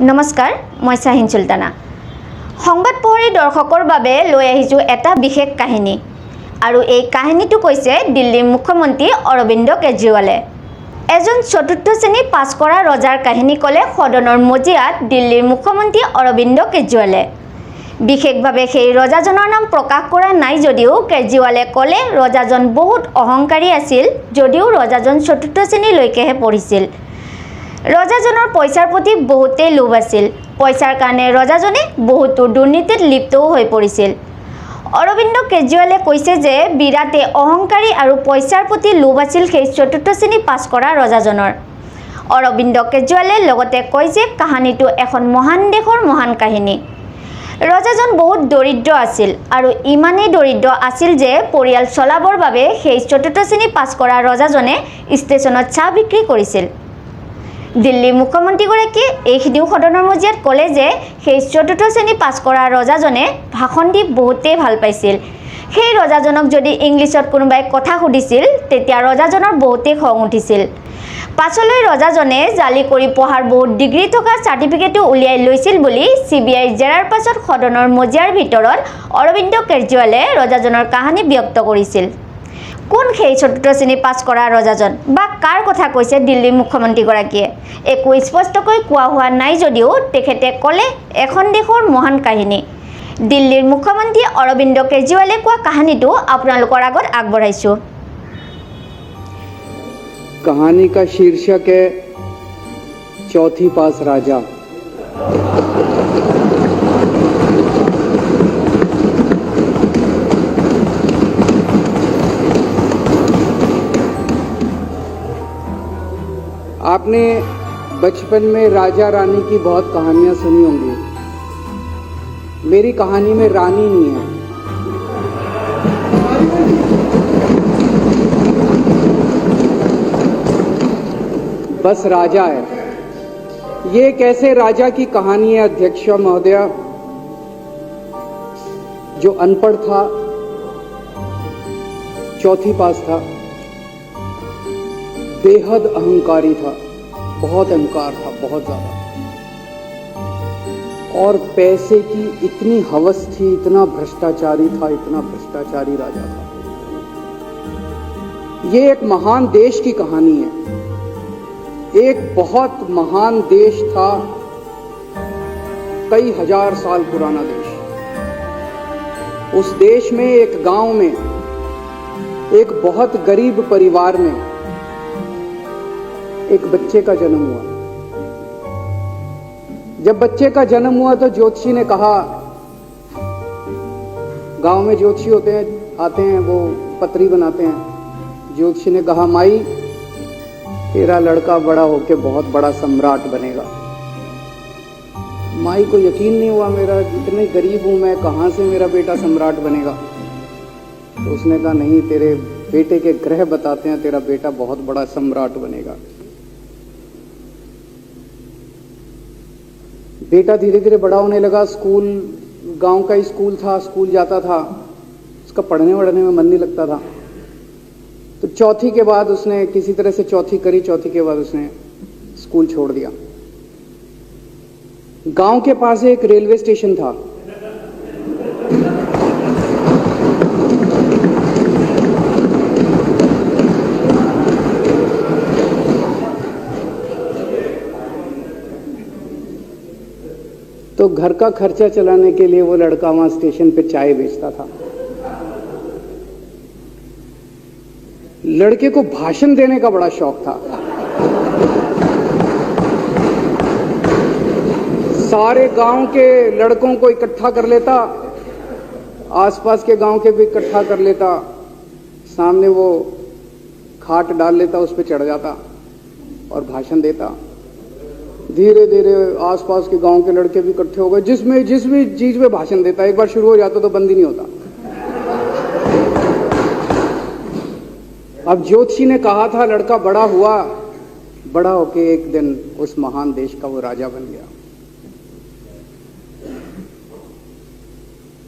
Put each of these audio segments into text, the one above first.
नमस्कार, मैं शाहीन सुल्ताना। संबाद पहरी दर्शकर बारे লৈ আহিছো এটা বিশেষ কাহিনী আৰু এই কাহিনীটো কৈছে দিল্লীৰ মুখ্যমন্ত্ৰী অৰবিন্দ কেজৰিৱালে। এজন চতুৰ্থ শ্ৰেণী পাছ কৰা ৰজাৰ কাহিনী ক'লে সদনৰ মজিয়াত দিল্লীৰ মুখ্যমন্ত্ৰী অৰবিন্দ কেজৰিৱালে। বিশেষভাৱে সেই ৰজাজনৰ নাম প্ৰকাশ কৰা নাই যদিও কেজৰিৱালে ক'লে ৰজাজন বহুত অহংকাৰী আছিল যদিও ৰজাজন চতুৰ্থ শ্ৰেণীলৈকেহে পঢ়িছিল। ৰজাজনৰ পইচাৰ প্ৰতি বহুতেই লোভ আছিল। পইচাৰ কাৰণে ৰজাজনে বহুতো দুৰ্নীতিত লিপ্তও হৈ পৰিছিল। অৰবিন্দ কেজৰিৱালে কৈছে যে বিৰাটে অহংকাৰী আৰু পইচাৰ প্ৰতি লোভ আছিল সেই চতুৰ্থ শ্ৰেণী পাছ কৰা ৰজাজনৰ। অৰবিন্দ কেজৰিৱালে লগতে কয় যে কাহিনীটো এখন মহান দেশৰ মহান কাহিনী। ৰজাজন বহুত দৰিদ্ৰ আছিল আৰু ইমানেই দৰিদ্ৰ আছিল যে পৰিয়াল চলাবৰ বাবে সেই চতুৰ্থ শ্ৰেণী পাছ কৰা ৰজাজনে ষ্টেচনত চাহ বিক্ৰী কৰিছিল। দিল্লীৰ মুখ্যমন্ত্ৰীগৰাকীয়ে এইখিনিও সদনৰ মজিয়াত ক'লে যে সেই চতুৰ্থ শ্ৰেণী পাছ কৰা ৰজাজনে ভাষণ দি বহুতেই ভাল পাইছিল। সেই ৰজাজনক যদি ইংলিছত কোনোবাই কথা সুধিছিল তেতিয়া ৰজাজনৰ বহুতেই খং উঠিছিল। পাছলৈ ৰজাজনে জালি কৰি পঢ়াৰ বহুত ডিগ্ৰী থকা চাৰ্টিফিকেটো উলিয়াই লৈছিল বুলি CBI জেৰাৰ পাছত সদনৰ মজিয়াৰ ভিতৰত অৰবিন্দ কেজৰিৱালে ৰজাজনৰ কাহিনী ব্যক্ত কৰিছিল। কোন সেই চতুৰ্থ শ্ৰেণী পাছ কৰা ৰজাজন বা কাৰ কথা কৈছে দিল্লীৰ মুখ্যমন্ত্ৰীগৰাকীয়ে একো স্পষ্টকৈ কোৱা হোৱা নাই যদিও তেখেতে ক'লে এখন দেশৰ মহান কাহিনী। দিল্লীৰ মুখ্যমন্ত্ৰী অৰবিন্দ কেজৰিৱালে কোৱা কাহিনীটো আপোনালোকৰ আগত আগবঢ়াইছো। कहानी का शीर्षक है चौथी पास राजा। आपने बचपन में राजा रानी की बहुत कहानियां सुनी होंगी। मेरी कहानी में रानी नहीं है, बस राजा है। ये एक ऐसे राजा की कहानी है अध्यक्ष महोदय जो अनपढ़ था, चौथी पास था, बेहद अहंकारी था, बहुत अहंकार था, बहुत ज्यादा, और पैसे की इतनी हवस थी, इतना भ्रष्टाचारी था, इतना भ्रष्टाचारी राजा था। ये एक महान देश की कहानी है। एक बहुत महान देश था, कई हजार साल पुराना देश। उस देश में एक गांव में एक बहुत गरीब परिवार में एक बच्चे का जन्म हुआ। जब बच्चे का जन्म हुआ तो ज्योतिषी ने कहा, गांव में ज्योतिषी होते हैं, आते हैं, वो पत्री बनाते हैं। ज्योतिषी ने कहा, माई तेरा लड़का बड़ा होके बहुत बड़ा सम्राट बनेगा। माई को यकीन नहीं हुआ, मेरा इतने गरीब हूं मैं, कहां से मेरा बेटा सम्राट बनेगा। तो उसने कहा, नहीं, तेरे बेटे के ग्रह बताते हैं तेरा बेटा बहुत बड़ा सम्राट बनेगा। बेटा धीरे धीरे बड़ा होने लगा। स्कूल, गांव का ही स्कूल था, स्कूल जाता था, उसका पढ़ने वढ़ने में मन नहीं लगता था। तो चौथी के बाद उसने किसी तरह से चौथी करी, चौथी के बाद उसने स्कूल छोड़ दिया। गांव के पास एक रेलवे स्टेशन था। तो घर का खर्चा चलाने के लिए वो लड़का वहां स्टेशन पे चाय बेचता था। लड़के को भाषण देने का बड़ा शौक था। सारे गांव के लड़कों को इकट्ठा कर लेता, आसपास के गांव के भी इकट्ठा कर लेता, सामने वो खाट डाल लेता, उस पे चढ़ जाता और भाषण देता। धीरे धीरे आसपास के गांव के लड़के भी इकट्ठे हो गए। जिस भी चीज में भाषण देता, एक बार शुरू हो जाता तो बंद ही नहीं होता। अब ज्योतिषी ने कहा था, लड़का बड़ा हुआ, बड़ा होके एक दिन उस महान देश का वो राजा बन गया।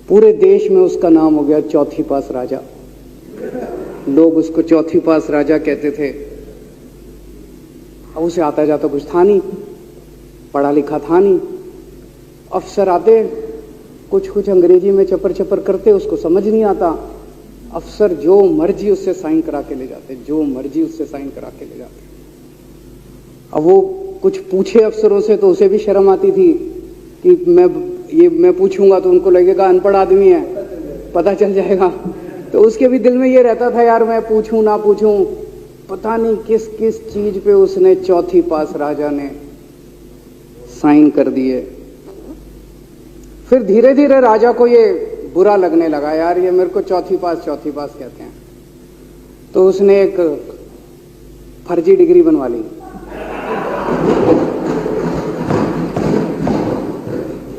पूरे देश में उसका नाम हो गया चौथी पास राजा। लोग उसको चौथी पास राजा कहते थे। अब उसे आता जाता कुछ था नहीं। पढ़ा लिखा था नहीं। अफसर आते, कुछ कुछ अंग्रेजी में चपर चपर करते, उसको समझ नहीं आता। अफसर जो मर्जी उससे साइन करा के ले जाते, जो मर्जी उससे साइन करा के ले जाते। अब वो कुछ पूछे अफसरों से तो उसे भी शर्म आती थी कि मैं पूछूंगा तो उनको लगेगा अनपढ़ आदमी है, पता चल जाएगा। तो उसके भी दिल में ये रहता था, यार मैं पूछूं ना पूछूं। पता नहीं किस किस चीज पे उसने चौथी पास राजा ने साइन कर दिए। फिर धीरे धीरे राजा को ये बुरा लगने लगा, यार ये मेरे को चौथी पास कहते हैं। तो उसने एक फर्जी डिग्री बनवा ली।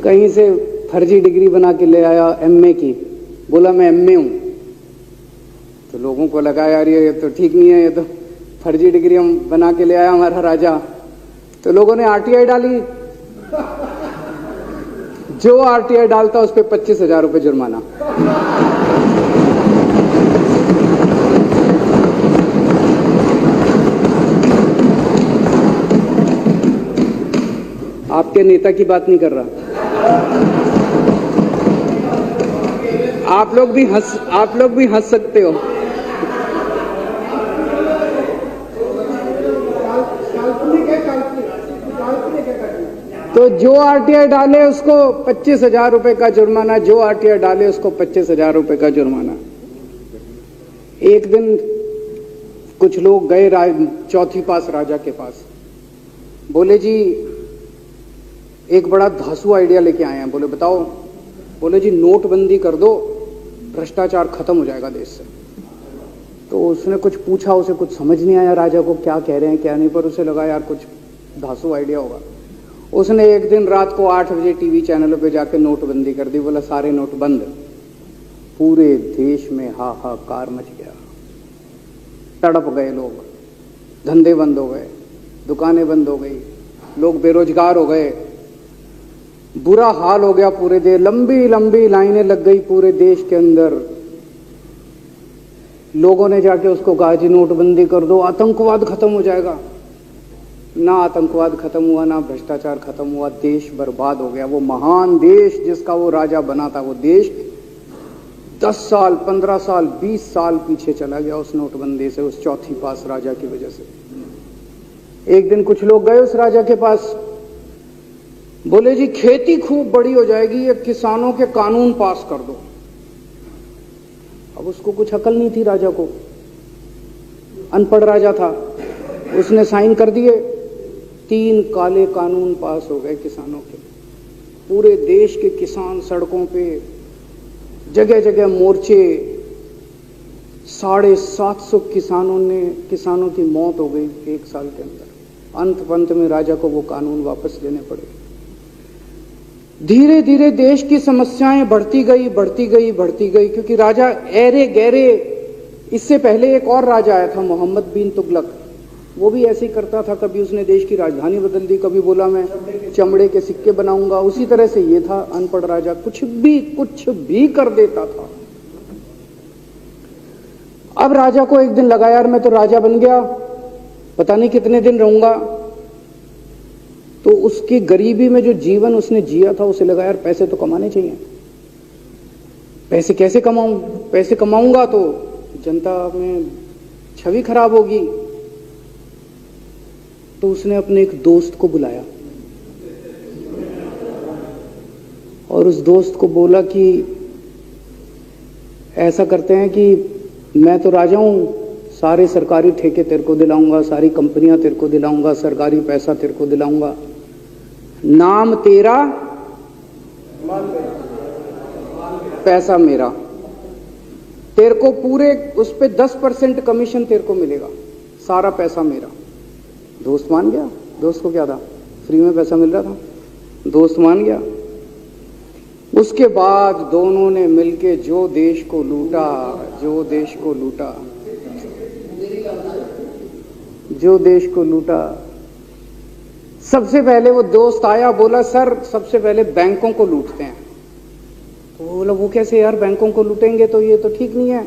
कहीं से फर्जी डिग्री बना के ले आया एमए की, बोला मैं एमए हूं। तो लोगों को लगा यार ये तो ठीक नहीं है, ये तो फर्जी डिग्री हम बना के ले आया हमारा राजा। तो लोगों ने आरटीआई डाली। जो आरटीआई डालता उस पर 25,000 रुपये जुर्माना। आपके नेता की बात नहीं कर रहा। आप लोग भी हंस सकते हो। तो जो आरटीआई डाले उसको 25,000 रुपए का जुर्माना, जो आरटीआई डाले उसको 25,000 रुपए का जुर्माना। एक दिन कुछ लोग गए चौथी पास राजा के पास, बोले जी एक बड़ा धांसू आइडिया लेके आए हैं। बोले बताओ। बोले जी नोटबंदी कर दो, भ्रष्टाचार खत्म हो जाएगा देश से। तो उसने कुछ पूछा, उसे कुछ समझ नहीं आया राजा को क्या कह रहे हैं क्या नहीं, पर उसे लगा यार कुछ धांसू आइडिया होगा। उसने एक दिन रात को 8 बजे टीवी चैनलों पे जाके नोटबंदी कर दी। बोला सारे नोट बंद। पूरे देश में हाहाकार मच गया, तड़प गए लोग, धंधे बंद हो गए, दुकानें बंद हो गई, लोग बेरोजगार हो गए, बुरा हाल हो गया पूरे देश। लंबी लंबी लाइनें लग गई पूरे देश के अंदर। लोगों ने जाके उसको कहा जी नोटबंदी कर दो, आतंकवाद खत्म हो जाएगा। ना आतंकवाद खत्म हुआ, ना भ्रष्टाचार खत्म हुआ, देश बर्बाद हो गया। वो महान देश जिसका वो राजा बना था, वो देश 10 साल 15 साल 20 साल पीछे चला गया उस नोटबंदी से, उस चौथी पास राजा की वजह से। एक दिन कुछ लोग गए उस राजा के पास, बोले जी खेती खूब बड़ी हो जाएगी, ये किसानों के कानून पास कर दो। अब उसको कुछ अकल नहीं थी राजा को, अनपढ़ राजा था। उसने साइन कर दिए, 3 काले कानून पास हो गए किसानों के। पूरे देश के किसान सड़कों पे, जगह जगह मोर्चे, 750 किसानों की मौत हो गई 1 साल के अंदर। अंत में राजा को वो कानून वापस लेने पड़े। धीरे धीरे देश की समस्याएं बढ़ती गई, क्योंकि राजा ऐरे गहरे। इससे पहले एक और राजा आया था मोहम्मद बिन तुगलक, वो भी ऐसे ही करता था। कभी उसने देश की राजधानी बदल दी, कभी बोला मैं चमड़े के सिक्के बनाऊंगा। उसी तरह से ये था अनपढ़ राजा, कुछ भी कर देता था। अब राजा को एक दिन लगा यार मैं तो राजा बन गया, पता नहीं कितने दिन रहूंगा। तो उसकी गरीबी में जो जीवन उसने जिया था, उसे लगा यार पैसे तो कमाने चाहिए। पैसे कैसे कमाऊं? पैसे कमाऊंगा तो जनता में छवि खराब होगी। तो उसने अपने एक दोस्त को बुलाया और उस दोस्त को बोला कि ऐसा करते हैं कि मैं तो राजा हूं, सारे सरकारी ठेके तेरे को दिलाऊंगा, सारी कंपनियां तेरे को दिलाऊंगा, सरकारी पैसा तेरे को दिलाऊंगा, नाम तेरा पैसा मेरा। तेरे को पूरे उस पे 10% कमीशन तेरे को मिलेगा, सारा पैसा मेरा। दोस्त मान गया। दोस्त को क्या था, फ्री में पैसा मिल रहा था, दोस्त मान गया। उसके बाद दोनों ने मिलके जो देश को लूटा। सबसे पहले वो दोस्त आया, बोला सर सबसे पहले बैंकों को लूटते हैं। तो वो बोला वो कैसे यार, बैंकों को लूटेंगे तो ये तो ठीक नहीं है।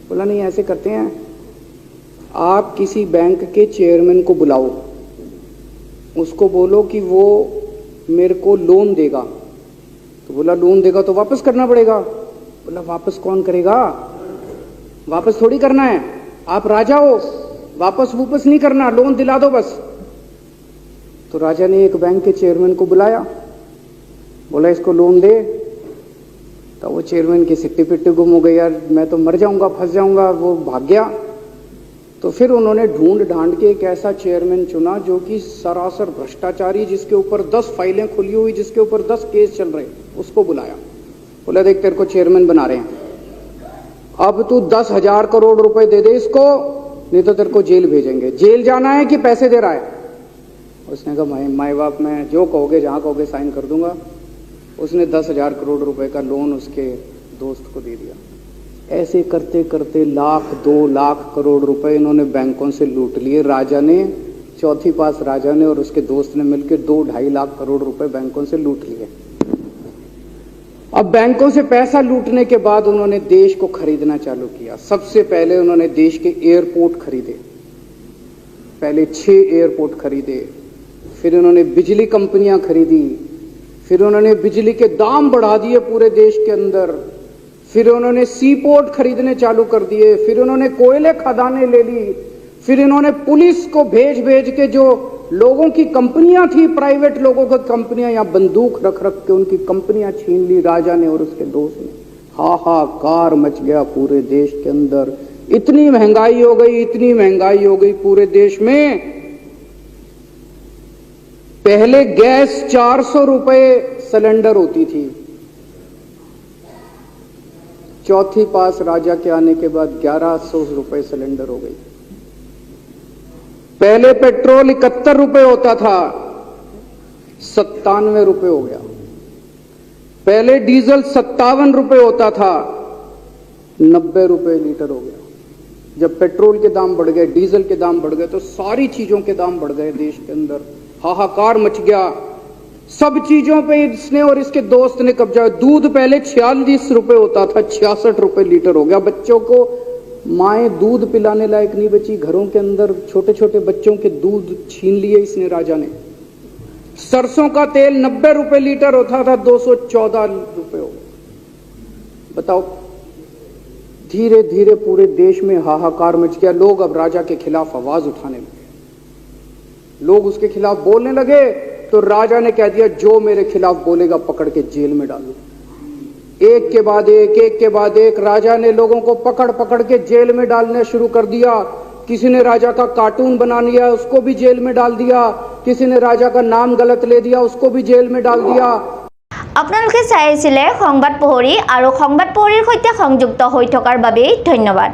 बोला नहीं ऐसे करते हैं, आप किसी बैंक के चेयरमैन को बुलाओ, उसको बोलो कि वो मेरे को लोन देगा। तो बोला लोन देगा तो वापस करना पड़ेगा। बोला वापस कौन करेगा, वापस थोड़ी करना है, आप राजा हो, वापस वूपस नहीं करना, लोन दिला दो बस। तो राजा ने एक बैंक के चेयरमैन को बुलाया, बोला इसको लोन दे। तो वो चेयरमैन की सिट्टी पिट्टी गुम हो गई, यार मैं तो मर जाऊंगा, फंस जाऊंगा, वो भाग गया। तो फिर उन्होंने ढूंढ ढांड के एक ऐसा चेयरमैन चुना जो कि सरासर भ्रष्टाचारी, जिसके ऊपर 10 फाइलें खुली हुई, जिसके ऊपर 10 केस चल रहे, उसको बुलाया। बोला देख तेरे को चेयरमैन बना रहे हैं, अब तू 10,000 करोड़ रुपए दे दे इसको, नहीं तो तेरे को जेल भेजेंगे। जेल जाना है कि पैसे दे रहा है? उसने कहा माई बाप मैं जो कहोगे जहां कहोगे साइन कर दूंगा। उसने 10,000 करोड़ रुपए का लोन उसके दोस्त को दे दिया। ऐसे करते करते लाख 2 लाख करोड़ रुपए इन्होंने बैंकों से लूट लिए। राजा ने, चौथी पास राजा ने और उसके दोस्त ने मिलकर 2-2.5 लाख करोड़ रुपए बैंकों से लूट लिए। अब बैंकों से पैसा लूटने के बाद उन्होंने देश को खरीदना चालू किया। सबसे पहले उन्होंने देश के एयरपोर्ट खरीदे, पहले 6 एयरपोर्ट खरीदे, फिर उन्होंने बिजली कंपनियां खरीदी, फिर उन्होंने बिजली के दाम बढ़ा दिए पूरे देश के अंदर, फिर उन्होंने सी पोर्ट खरीदने चालू कर दिए, फिर उन्होंने कोयले खदानें ले ली, फिर इन्होंने पुलिस को भेज भेज के जो लोगों की कंपनियां थी, प्राइवेट लोगों की कंपनियां, या बंदूक रख रख के उनकी कंपनियां छीन ली राजा ने और उसके दोस्त ने। हाहाकार मच गया पूरे देश के अंदर। इतनी महंगाई हो गई, इतनी महंगाई हो गई पूरे देश में। पहले गैस 400 रुपए सिलेंडर होती थी, चौथी पास राजा के आने के बाद 1100 रुपए सिलेंडर हो गई। पहले पेट्रोल 71 रुपए होता था, 97 रुपए हो गया। पहले डीजल 57 रुपए होता था, 90 रुपए लीटर हो गया। जब पेट्रोल के दाम बढ़ गए, डीजल के दाम बढ़ गए, तो सारी चीजों के दाम बढ़ गए देश के अंदर। हाहाकार मच गया। सब चीजों पे इसने और इसके दोस्त ने कब्जा। दूध पहले 46 रुपए होता था, 66 रुपए लीटर हो गया। बच्चों को माएं दूध पिलाने लायक नहीं बची, घरों के अंदर छोटे छोटे बच्चों के दूध छीन लिए इसने राजा ने। सरसों का तेल 90 रुपए लीटर होता था, 214 रुपए हो गया। बताओ, धीरे धीरे पूरे देश में हाहाकार मच गया। लोग अब राजा के खिलाफ आवाज उठाने लगे, लोग उसके खिलाफ बोलने लगे। तो राजा ने कह दिया जो मेरे खिलाफ बोलेगा पकड़ के जेल में डालो। एक के बाद एक राजा ने लोगों को पकड़ पकड़ के जेल में डालना शुरू कर दिया। किसी ने राजा का कार्टून बना लिया, उसको भी जेल में डाल दिया। किसी ने राजा का नाम गलत ले दिया, उसको भी जेल में डाल दिया। আপোনালোকে চাই আছিলে সংবাদ পোহৰী আৰু সংবাদ পোহৰীৰ সৈতে সংযুক্ত হৈ থকাৰ বাবে ধন্যবাদ।